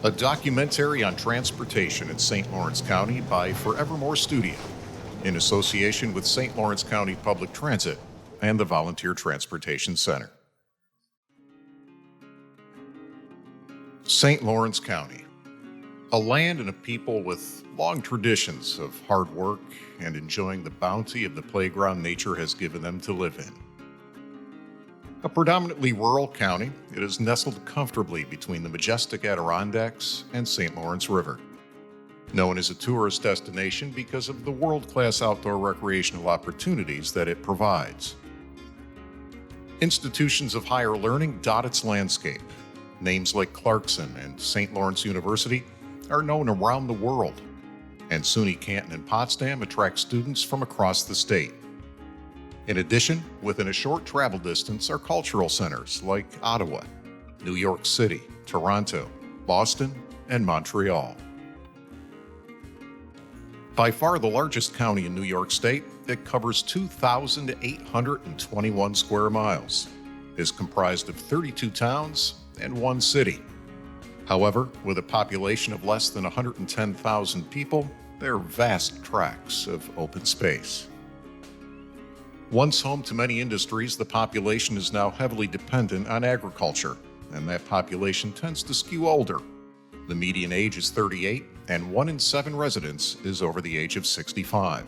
a documentary on transportation in St. Lawrence County by Forevermore Studio, in association with St. Lawrence County Public Transit and the Volunteer Transportation Center. St. Lawrence County, a land and a people with long traditions of hard work and enjoying the bounty of the playground nature has given them to live in. A predominantly rural county, it is nestled comfortably between the majestic Adirondacks and St. Lawrence River. Known as a tourist destination because of the world-class outdoor recreational opportunities that it provides. Institutions of higher learning dot its landscape. Names like Clarkson and St. Lawrence University are known around the world, and SUNY Canton and Potsdam attract students from across the state. In addition, within a short travel distance are cultural centers like Ottawa, New York City, Toronto, Boston, and Montreal. By far the largest county in New York State, it covers 2,821 square miles, is comprised of 32 towns and one city. However, with a population of less than 110,000 people, there are vast tracts of open space. Once home to many industries, the population is now heavily dependent on agriculture, and that population tends to skew older. The median age is 38, and 1 in 7 residents is over the age of 65.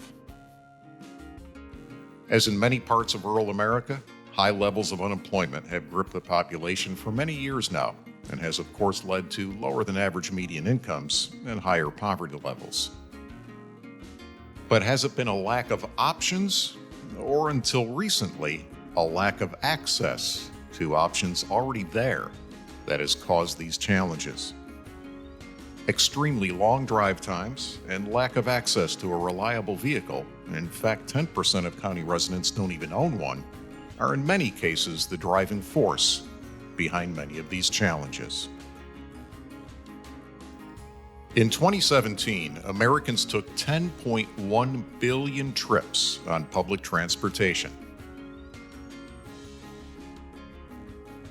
As in many parts of rural America, high levels of unemployment have gripped the population for many years now, and has of course led to lower than average median incomes and higher poverty levels. But has it been a lack of options, or until recently, a lack of access to options already there that has caused these challenges? Extremely long drive times and lack of access to a reliable vehicle, in fact 10% of county residents don't even own one, are in many cases the driving force behind many of these challenges. In 2017, Americans took 10.1 billion trips on public transportation.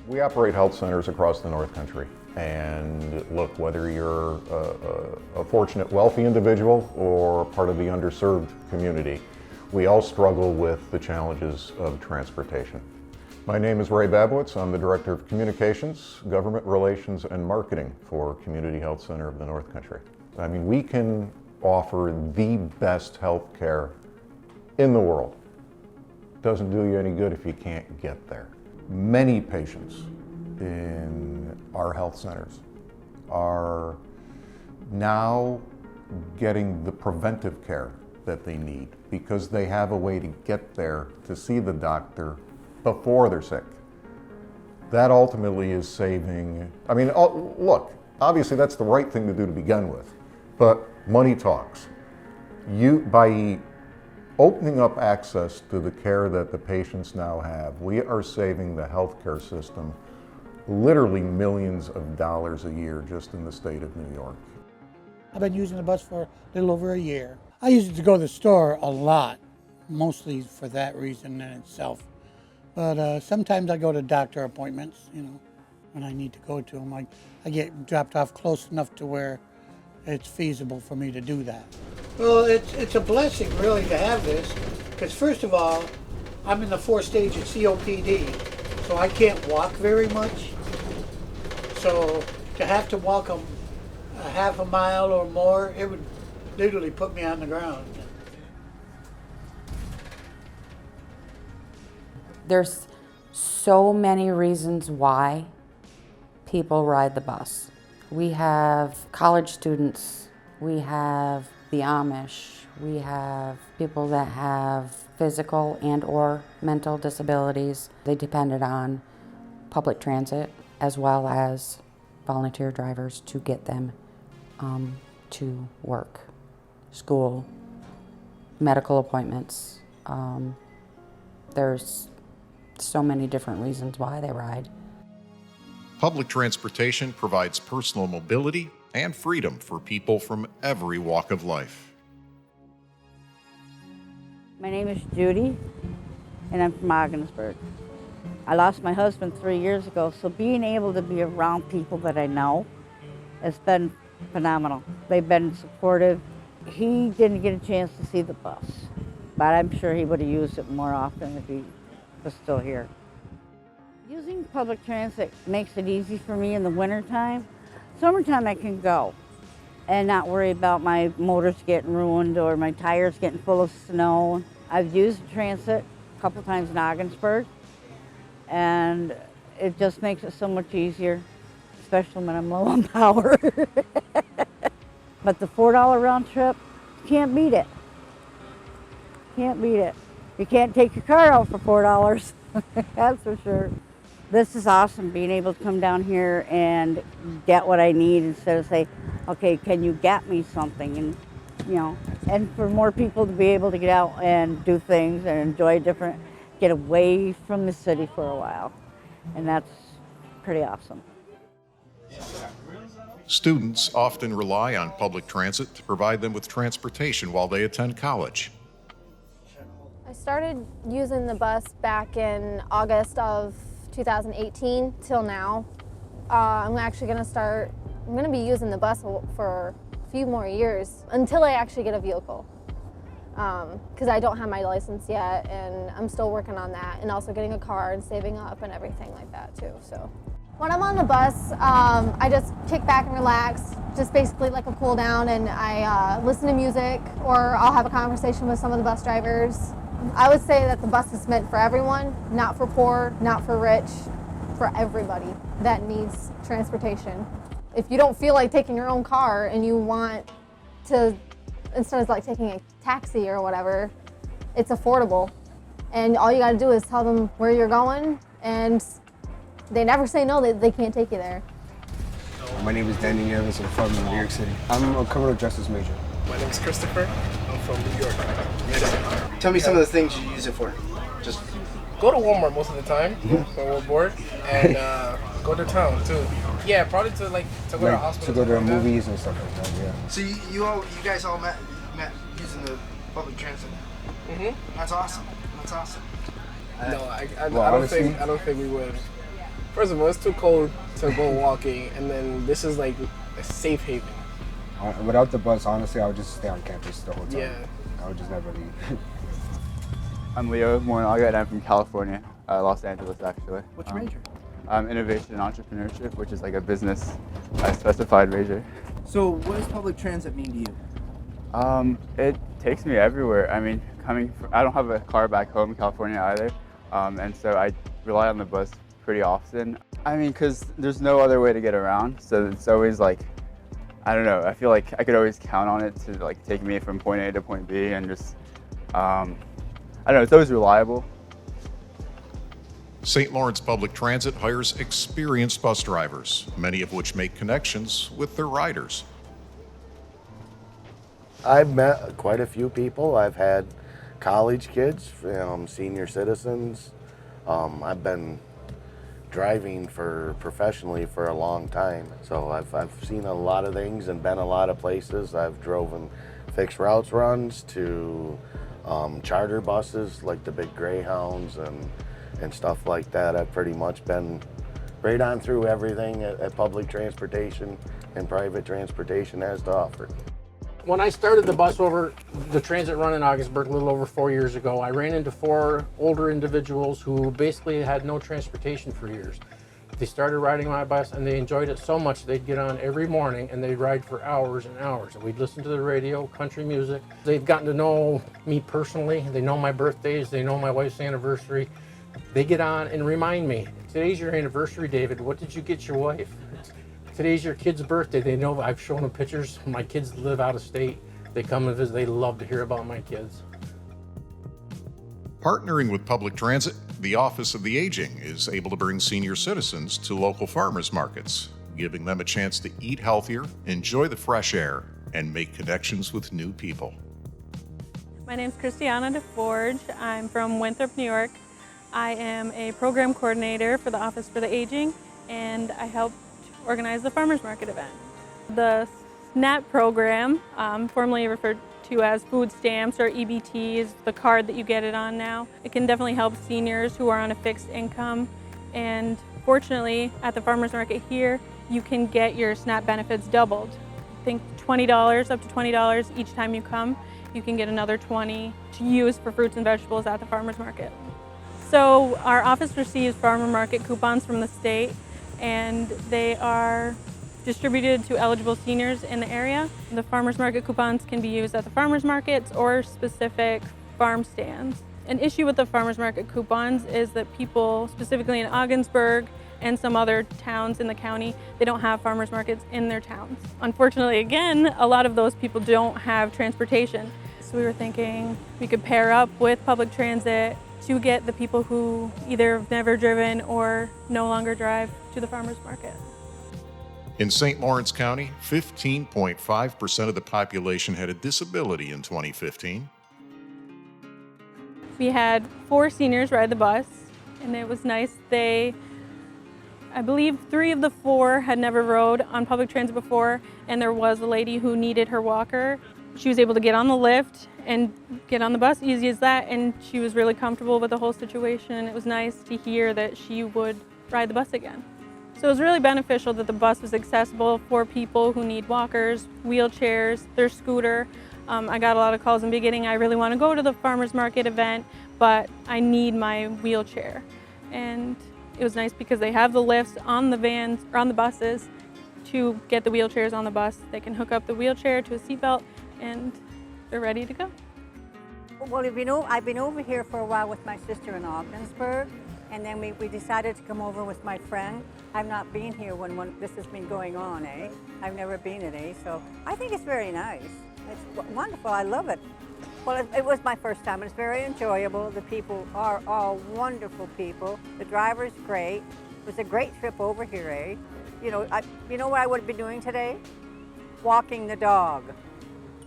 We operate health centers across the North Country. And look, whether you're a fortunate, wealthy individual or part of the underserved community, we all struggle with the challenges of transportation. My name is Ray Babowitz. I'm the Director of Communications, Government Relations, and Marketing for Community Health Center of the North Country. I mean, we can offer the best health care in the world. Doesn't do you any good if you can't get there. Many patients in our health centers are now getting the preventive care that they need because they have a way to get there to see the doctor before they're sick. That ultimately is saving, I mean, look, obviously that's the right thing to do to begin with, but money talks. By opening up access to the care that the patients now have, we are saving the healthcare system literally millions of dollars a year just in the state of New York. I've been using the bus for a little over a year. I use it to go to the store a lot, mostly for that reason in itself. But sometimes I go to doctor appointments, when I need to go to them. I get dropped off close enough to where it's feasible for me to do that. Well, it's a blessing really to have this, because first of all, I'm in the 4th stage of COPD, so I can't walk very much. So to have to walk a half a mile or more, it would literally put me on the ground. There's so many reasons why people ride the bus. We have college students, we have the Amish, we have people that have physical and or mental disabilities. They depended on public transit as well as volunteer drivers to get them to work, school, medical appointments. There's so many different reasons why they ride. Public transportation provides personal mobility and freedom for people from every walk of life. My name is Judy, and I'm from Ogdensburg. I lost my husband 3 years ago, so being able to be around people that I know It's been phenomenal. They've been supportive. He didn't get a chance to see the bus, but I'm sure he would have used it more often if he was still here. Using public transit makes it easy for me in the wintertime. Summertime I can go and not worry about my motors getting ruined or my tires getting full of snow. I've used transit a couple times in Ogdensburg, and it just makes it so much easier, especially when I'm low on power. But the $4 round trip, you can't beat it. Can't beat it. You can't take your car out for $4, that's for sure. This is awesome, being able to come down here and get what I need instead of say, okay, can you get me something? And, you know, and for more people to be able to get out and do things and enjoy get away from the city for a while. And that's pretty awesome. Students often rely on public transit to provide them with transportation while they attend college. I started using the bus back in August of 2018 till now. I'm going to be using the bus for a few more years until I actually get a vehicle. Because I don't have my license yet, and I'm still working on that, and also getting a car and saving up and everything like that too. So when I'm on the bus, I just kick back and relax, just basically like a cool down, and I listen to music, or I'll have a conversation with some of the bus drivers. I would say that the bus is meant for everyone, not for poor, not for rich, for everybody that needs transportation. If you don't feel like taking your own car and you want to, instead of like taking a taxi or whatever, it's affordable. And all you gotta do is tell them where you're going, and they never say no, they can't take you there. My name is Danny Evans, I'm from New York City. I'm a criminal justice major. My name is Christopher. I'm from New York. Tell me some of the things you use it for. Just Go to Walmart most of the time when we're bored, and go to town too. Yeah, probably to go to hospital. to go to movies and stuff like that, yeah. So you guys all met using the public transit. Mhm. That's awesome. That's awesome. No, I honestly, don't think we would. First of all, it's too cold to go walking, and then this is like a safe haven. Without the bus, honestly, I would just stay on campus the whole time. Yeah. I would just never leave. I'm Leo Morinaga, and I'm from California, Los Angeles, actually. What's your major? Innovation and entrepreneurship, which is like a business specified major. So what does public transit mean to you? It takes me everywhere. I mean, I don't have a car back home in California either, and so I rely on the bus pretty often. I mean, because there's no other way to get around, so it's always like, I don't know, I feel like I could always count on it to like take me from point A to point B, and just, I don't know, it's always reliable. St. Lawrence Public Transit hires experienced bus drivers, many of which make connections with their riders. I've met quite a few people. I've had college kids, senior citizens. I've been driving professionally for a long time, so I've seen a lot of things and been a lot of places. I've driven fixed routes runs to charter buses like the big Greyhounds and stuff like that. I've pretty much been right on through everything at public transportation and private transportation has to offer. When I started the transit run in Augsburg a little over 4 years ago, I ran into 4 older individuals who basically had no transportation for years. They started riding my bus and they enjoyed it so much they'd get on every morning and they'd ride for hours and hours. And we'd listen to the radio, country music. They've gotten to know me personally. They know my birthdays. They know my wife's anniversary. They get on and remind me, today's your anniversary, David. What did you get your wife? Today's your kid's birthday. They know I've shown them pictures. My kids live out of state. They come and visit. They love to hear about my kids. Partnering with public transit, the Office of the Aging is able to bring senior citizens to local farmers markets, giving them a chance to eat healthier, enjoy the fresh air, and make connections with new people. My name is Christiana DeForge. I'm from Winthrop, New York. I am a program coordinator for the Office for the Aging, and I help organize the farmers market event. The SNAP program, formerly referred to as food stamps or EBT, is the card that you get it on now. It can definitely help seniors who are on a fixed income, and fortunately at the farmers market here you can get your SNAP benefits doubled. I think $20, up to $20 each time you come. You can get another $20 to use for fruits and vegetables at the farmer's market. So our office receives farmer market coupons from the state, and they are distributed to eligible seniors in the area. The farmer's market coupons can be used at the farmer's markets or specific farm stands. An issue with the farmer's market coupons is that people, specifically in Ogdensburg and some other towns in the county, they don't have farmers markets in their towns. Unfortunately, again, a lot of those people don't have transportation. So we were thinking we could pair up with public transit to get the people who either have never driven or no longer drive to the farmer's market. In St. Lawrence County, 15.5% of the population had a disability in 2015. We had 4 seniors ride the bus, and it was nice. I believe 3 of the 4 had never rode on public transit before, and there was a lady who needed her walker. She was able to get on the lift and get on the bus, easy as that, and she was really comfortable with the whole situation. It was nice to hear that she would ride the bus again. So it was really beneficial that the bus was accessible for people who need walkers, wheelchairs, their scooter. I got a lot of calls in the beginning, I really want to go to the farmer's market event, but I need my wheelchair. And it was nice because they have the lifts on the vans, or on the buses, to get the wheelchairs on the bus. They can hook up the wheelchair to a seatbelt and they're ready to go. Well, I've been over here for a while with my sister in Ogdensburg, and then we decided to come over with my friend. I've not been here when this has been going on, eh? I've never been it, so I think it's very nice. It's wonderful, I love it. Well, it was my first time. It's very enjoyable. The people are all wonderful people. The driver's great. It was a great trip over here, eh? You know what I would be doing today? Walking the dog.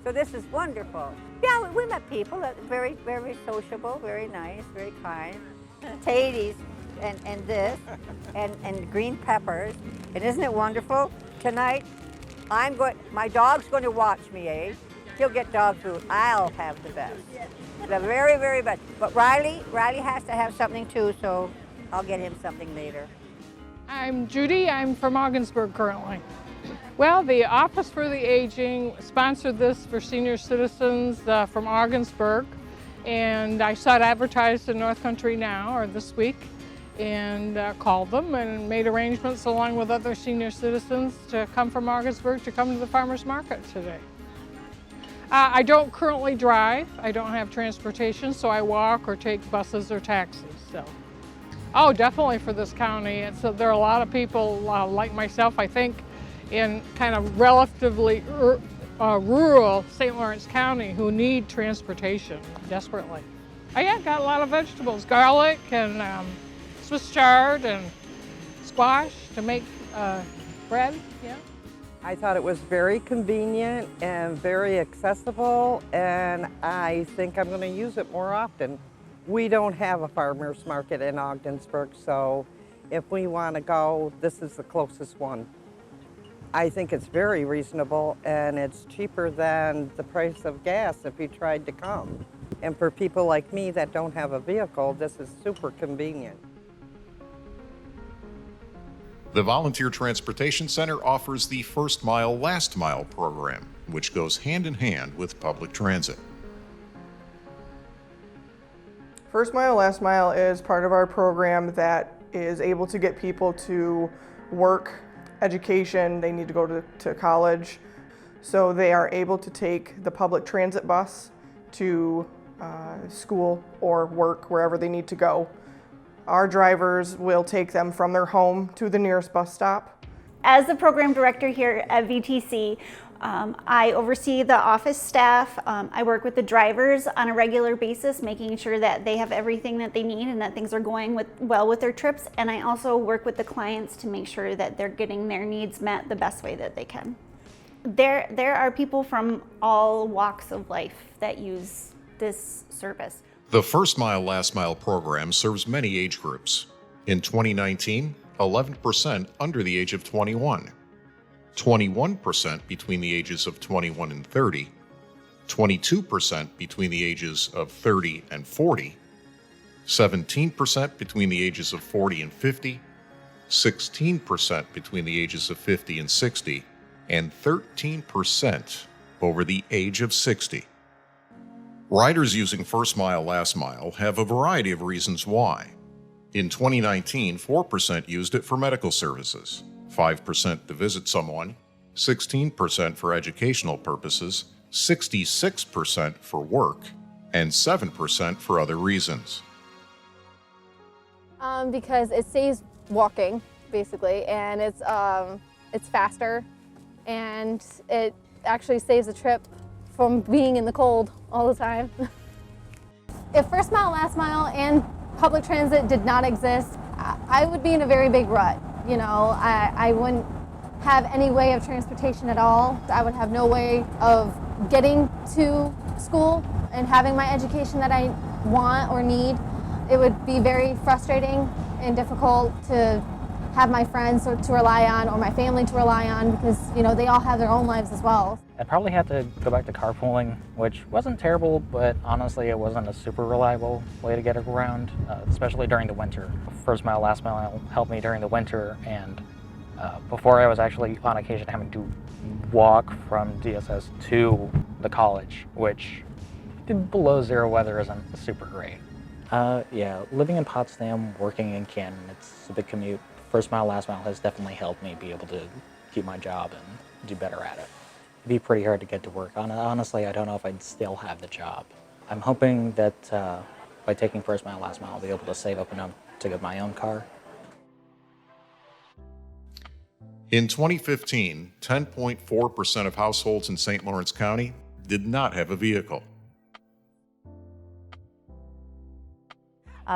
So this is wonderful. Yeah, we met people that very, very sociable, very nice, very kind. Potatoes and this, and green peppers. And isn't it wonderful? Tonight, my dog's going to watch me, eh? He'll get dog food. I'll have the best. The very, very best. But Riley has to have something too, so I'll get him something later. I'm Judy. I'm from Ogdensburg currently. Well, the Office for the Aging sponsored this for senior citizens from Ogdensburg, and I saw it advertised in North Country Now, or this week, and called them and made arrangements along with other senior citizens to come from Ogdensburg to come to the farmer's market today. I don't currently drive. I don't have transportation, so I walk or take buses or taxis. So, oh, definitely for this county. There are a lot of people like myself, I think, in kind of relatively rural St. Lawrence County who need transportation desperately. I got a lot of vegetables, garlic and Swiss chard and squash to make bread. Yeah. I thought it was very convenient and very accessible, and I think I'm going to use it more often. We don't have a farmer's market in Ogdensburg, so if we want to go, this is the closest one. I think it's very reasonable, and it's cheaper than the price of gas if you tried to come. And for people like me that don't have a vehicle, this is super convenient. The Volunteer Transportation Center offers the First Mile, Last Mile program, which goes hand in hand with public transit. First Mile, Last Mile is part of our program that is able to get people to work, education, they need to go to college. So they are able to take the public transit bus to school or work, wherever they need to go. Our drivers will take them from their home to the nearest bus stop. As the program director here at VTC, I oversee the office staff. I work with the drivers on a regular basis, making sure that they have everything that they need and that things are going well with their trips. And I also work with the clients to make sure that they're getting their needs met the best way that they can. There are people from all walks of life that use this service. The First Mile, Last Mile program serves many age groups. In 2019, 11% under the age of 21, 21% between the ages of 21 and 30, 22% between the ages of 30 and 40, 17% between the ages of 40 and 50, 16% between the ages of 50 and 60, and 13% over the age of 60. Riders using First Mile, Last Mile have a variety of reasons why. In 2019, 4% used it for medical services, 5% to visit someone, 16% for educational purposes, 66% for work, and 7% for other reasons. Because it saves walking, basically, and it's faster, and it actually saves a trip from being in the cold all the time. If First Mile, Last Mile, and public transit did not exist, I would be in a very big rut. You know, I wouldn't have any way of transportation at all. I would have no way of getting to school and having my education that I want or need. It would be very frustrating and difficult to have my friends to rely on or my family to rely on because, you know, they all have their own lives as well. I'd probably have to go back to carpooling, which wasn't terrible, but honestly it wasn't a super reliable way to get around, especially during the winter. First Mile, Last Mile helped me during the winter, and before I was actually on occasion having to walk from DSS to the college, which below zero weather isn't super great. Yeah, living in Potsdam, working in Canton, it's a big commute. First Mile, Last Mile has definitely helped me be able to keep my job and do better at it. It'd be pretty hard to get to work. Honestly, I don't know if I'd still have the job. I'm hoping that by taking First Mile, Last Mile, I'll be able to save up enough to get my own car. In 2015, 10.4% of households in St. Lawrence County did not have a vehicle.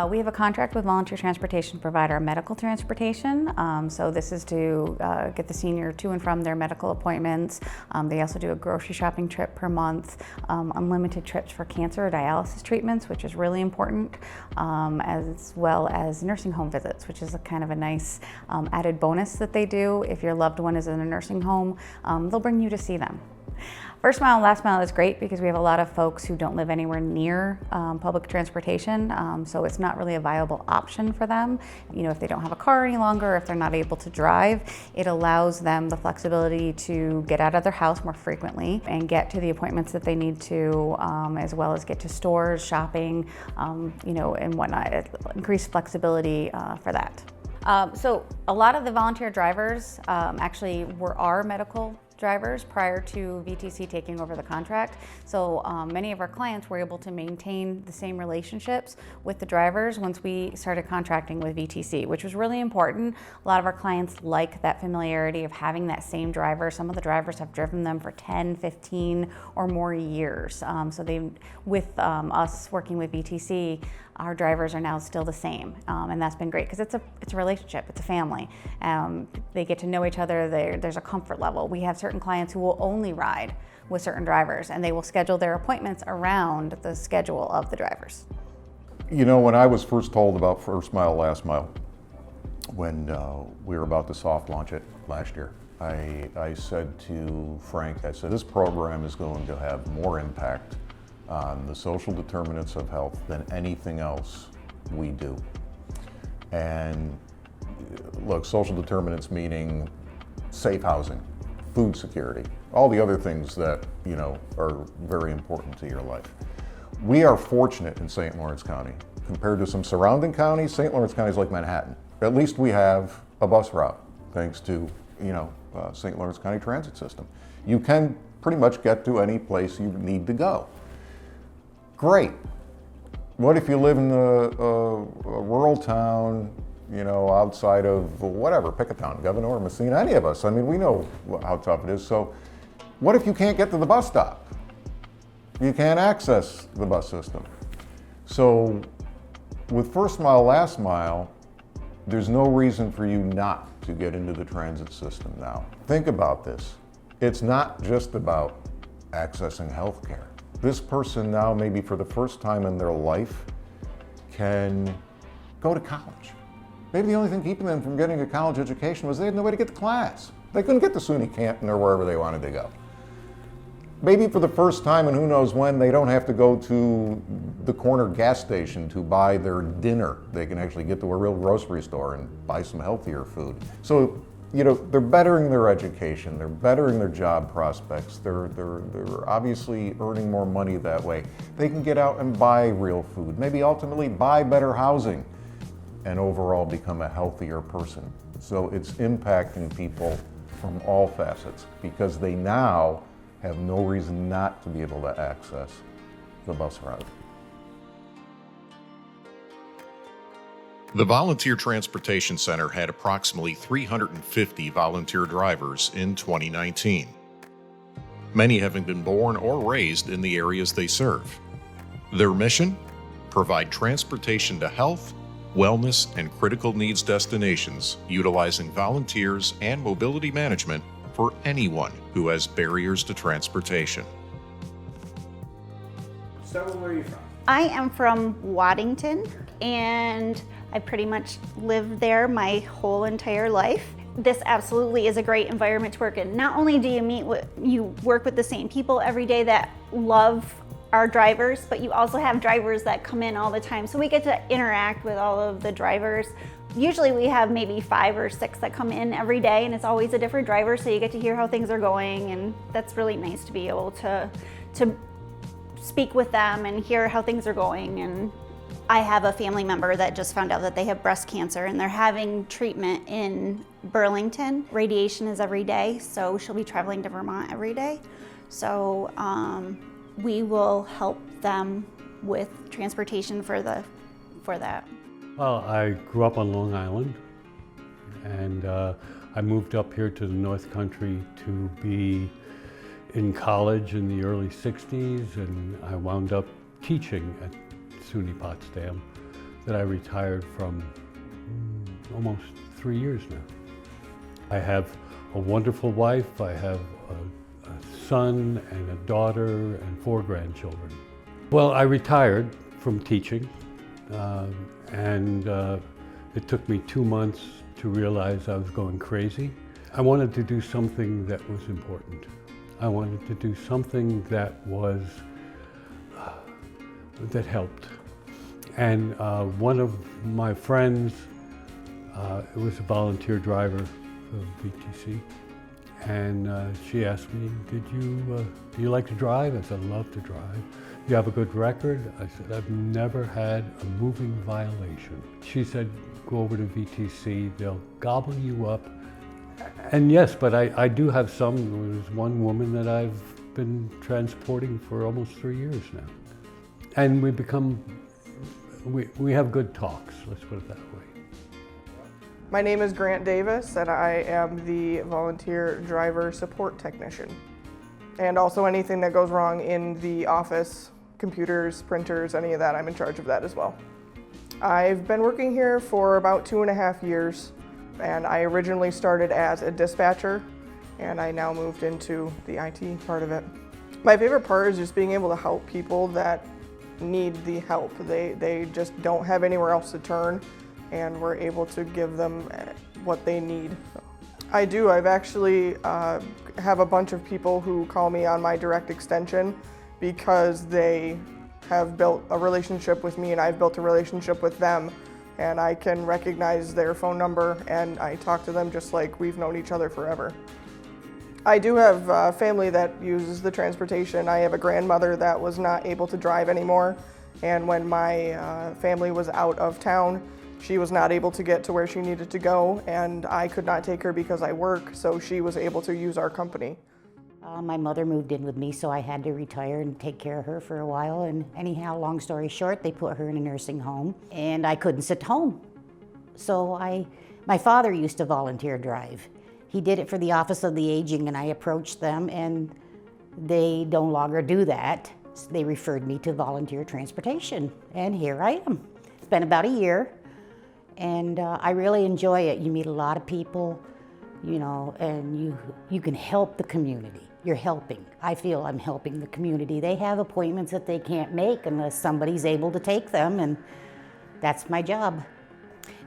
We have a contract with volunteer transportation provider, medical transportation. So this is to get the senior to and from their medical appointments. They also do a grocery shopping trip per month, unlimited trips for cancer or dialysis treatments, which is really important, as well as nursing home visits, which is a kind of a nice added bonus that they do. If your loved one is in a nursing home, they'll bring you to see them. First Mile, Last Mile is great because we have a lot of folks who don't live anywhere near public transportation, so it's not really a viable option for them. You know, if they don't have a car any longer, if they're not able to drive, it allows them the flexibility to get out of their house more frequently and get to the appointments that they need to, as well as get to stores, shopping, you know, and whatnot. Increased flexibility for that. So a lot of the volunteer drivers actually were our medical drivers prior to VTC taking over the contract. So many of our clients were able to maintain the same relationships with the drivers once we started contracting with VTC, which was really important. A lot of our clients like that familiarity of having that same driver. Some of the drivers have driven them for 10, 15 or more years. So with us working with VTC, our drivers are now still the same, and that's been great because it's a relationship, it's a family. They get to know each other, there's a comfort level. We have certain clients who will only ride with certain drivers, and they will schedule their appointments around the schedule of the drivers. You know, when I was first told about First Mile, Last Mile, when we were about to soft launch it last year, I said to Frank, I said, this program is going to have more impact on the social determinants of health than anything else we do. And look, social determinants meaning safe housing, food security, all the other things that, you know, are very important to your life. We are fortunate in St. Lawrence County. Compared to some surrounding counties, St. Lawrence County is like Manhattan. At least we have a bus route, thanks to, you know, St. Lawrence County transit system. You can pretty much get to any place you need to go. Great. What if you live in a rural town, you know, outside of whatever, pick a town, Governor, Messina, any of us. I mean, we know how tough it is. So what if you can't get to the bus stop? You can't access the bus system. So with First Mile, Last Mile, there's no reason for you not to get into the transit system now. Think about this. It's not just about accessing health care. This person now, maybe for the first time in their life, can go to college. Maybe the only thing keeping them from getting a college education was they had no way to get to class. They couldn't get to SUNY Canton or wherever they wanted to go. maybe for the first time and who knows when, they don't have to go to the corner gas station to buy their dinner. They can actually get to a real grocery store and buy some healthier food. So, they're bettering their education, they're bettering their job prospects, they're obviously earning more money that way. They can get out and buy real food, maybe ultimately buy better housing, and overall become a healthier person. So it's impacting people from all facets because they now have no reason not to be able to access the bus route. The Volunteer Transportation Center had approximately 350 volunteer drivers in 2019, many having been born or raised in the areas they serve. Their mission? Provide transportation to health, wellness, and critical needs destinations utilizing volunteers and mobility management for anyone who has barriers to transportation. So where are you from? I am from Waddington, and I pretty much lived there my whole entire life. This absolutely is a great environment to work in. Not only do you work with the same people every day that love our drivers, but you also have drivers that come in all the time. So we get to interact with all of the drivers. Usually we have maybe 5 or 6 that come in every day, and it's always a different driver, so you get to hear how things are going, and that's really nice to be able to speak with them and hear how things are going. And I have a family member that just found out that they have breast cancer, and they're having treatment in Burlington. Radiation is every day, so she'll be traveling to Vermont every day. So we will help them with transportation for that. Well, I grew up on Long Island, and I moved up here to the North Country to be in college in the early 60s, and I wound up teaching at SUNY Potsdam that I retired from almost 3 years now. I have a wonderful wife, I have a son and a daughter and 4 grandchildren. Well, I retired from teaching, and it took me 2 months to realize I was going crazy. I wanted to do something that was important. I wanted to do something that was, that helped. And one of my friends, was a volunteer driver for VTC, and she asked me, do you like to drive? I said, I love to drive. You have a good record? I said, I've never had a moving violation. She said, go over to VTC, they'll gobble you up. And yes, but I do have some. There's one woman that I've been transporting for almost 3 years now. And we have good talks, let's put it that way. My name is Grant Davis, and I am the volunteer driver support technician. And also anything that goes wrong in the office, computers, printers, any of that, I'm in charge of that as well. I've been working here for about 2.5 years, and I originally started as a dispatcher, and I now moved into the IT part of it. My favorite part is just being able to help people that need the help. They just don't have anywhere else to turn, and we're able to give them what they need. I do. I've actually have a bunch of people who call me on my direct extension because they have built a relationship with me and I've built a relationship with them, and I can recognize their phone number and I talk to them just like we've known each other forever. I do have family that uses the transportation. I have a grandmother that was not able to drive anymore, and when my family was out of town, she was not able to get to where she needed to go, and I could not take her because I work, so she was able to use our company. My mother moved in with me, so I had to retire and take care of her for a while. And anyhow, long story short, they put her in a nursing home, and I couldn't sit home. So my father used to volunteer drive. He did it for the Office of the Aging, and I approached them, and they no longer do that. So they referred me to volunteer transportation, and here I am. It's been about a year, and I really enjoy it. You meet a lot of people, you know, and you can help the community. You're helping. I feel I'm helping the community. They have appointments that they can't make unless somebody's able to take them, and that's my job.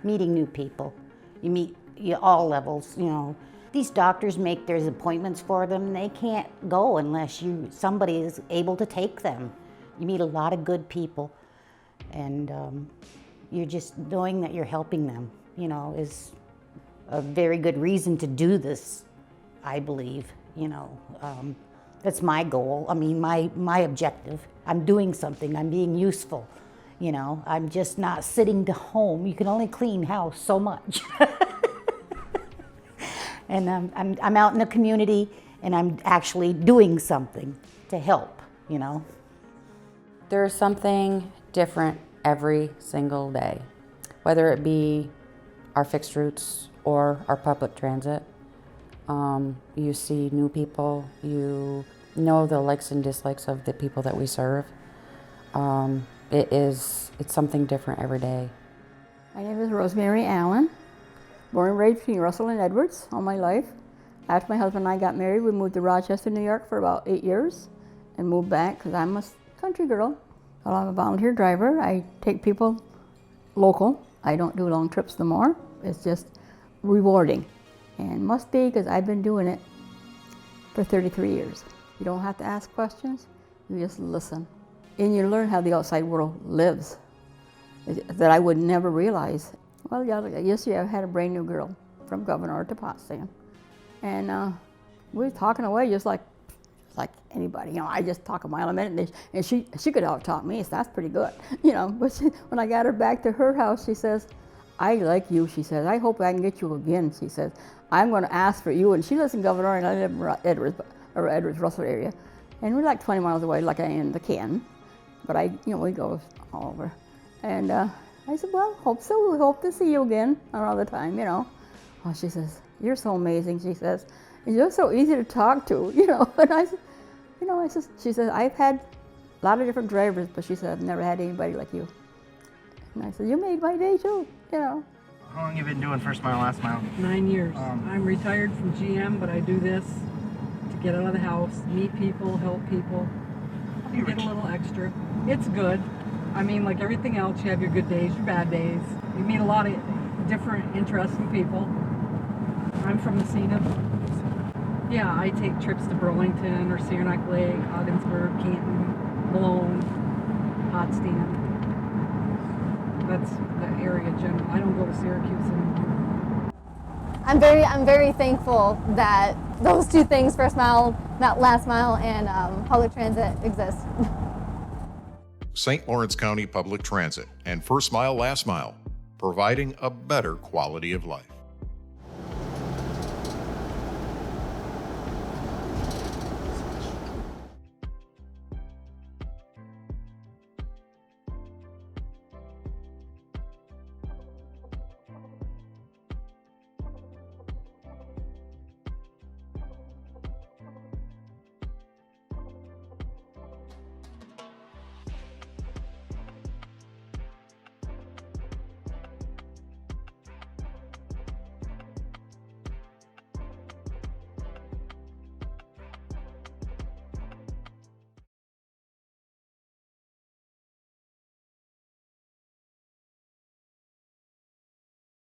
Meeting new people. You meet all levels, you know. These doctors make their appointments for them. They can't go unless somebody is able to take them. You meet a lot of good people, and you're just knowing that you're helping them, is a very good reason to do this, I believe. That's my goal. I mean, my objective. I'm doing something. I'm being useful. I'm just not sitting to home. You can only clean house so much. And I'm out in the community, and I'm actually doing something to help, There's something different every single day, whether it be our fixed routes or our public transit. You see new people, you know the likes and dislikes of the people that we serve. It's something different every day. My name is Rosemary Allen, born and raised between Russell and Edwards all my life. After my husband and I got married, we moved to Rochester, New York for about 8 years and moved back because I'm a country girl. Well, I'm a volunteer driver. I take people local. I don't do long trips no more. It's just rewarding. And must be because I've been doing it for 33 years. You don't have to ask questions, you just listen. And you learn how the outside world lives that I would never realize. Well, yesterday I had a brand new girl from Governor to Potsdam. And we were talking away just like anybody. I just talk a mile a minute, and she could out-talk me, so that's pretty good. But when I got her back to her house, she says, I like you, she says. I hope I can get you again, she says. I'm going to ask for you. And she lives in Governor, and I live in Edwards, Russell area. And we're like 20 miles away, like I am in the Canton. But we go all over. And I said, well, hope so. We hope to see you again another time, Oh, she says, you're so amazing, she says. And you're so easy to talk to, And I said, she said, I've had a lot of different drivers, but she said, I've never had anybody like you. And I said, you made my day too, How long have you been doing first mile, last mile? 9 years. I'm retired from GM, but I do this to get out of the house, meet people, help people, and get a little extra. It's good. I mean, like everything else, you have your good days, your bad days. You meet a lot of different, interesting people. I'm from Messina. Yeah, I take trips to Burlington or Saranac Lake, Ogdensburg, Canton, Malone, Potsdam. That's the area general. I don't go to Syracuse anymore. I'm very thankful that those two things, first mile, not last mile, and public transit exist. St. Lawrence County Public Transit and First Mile, Last Mile, providing a better quality of life.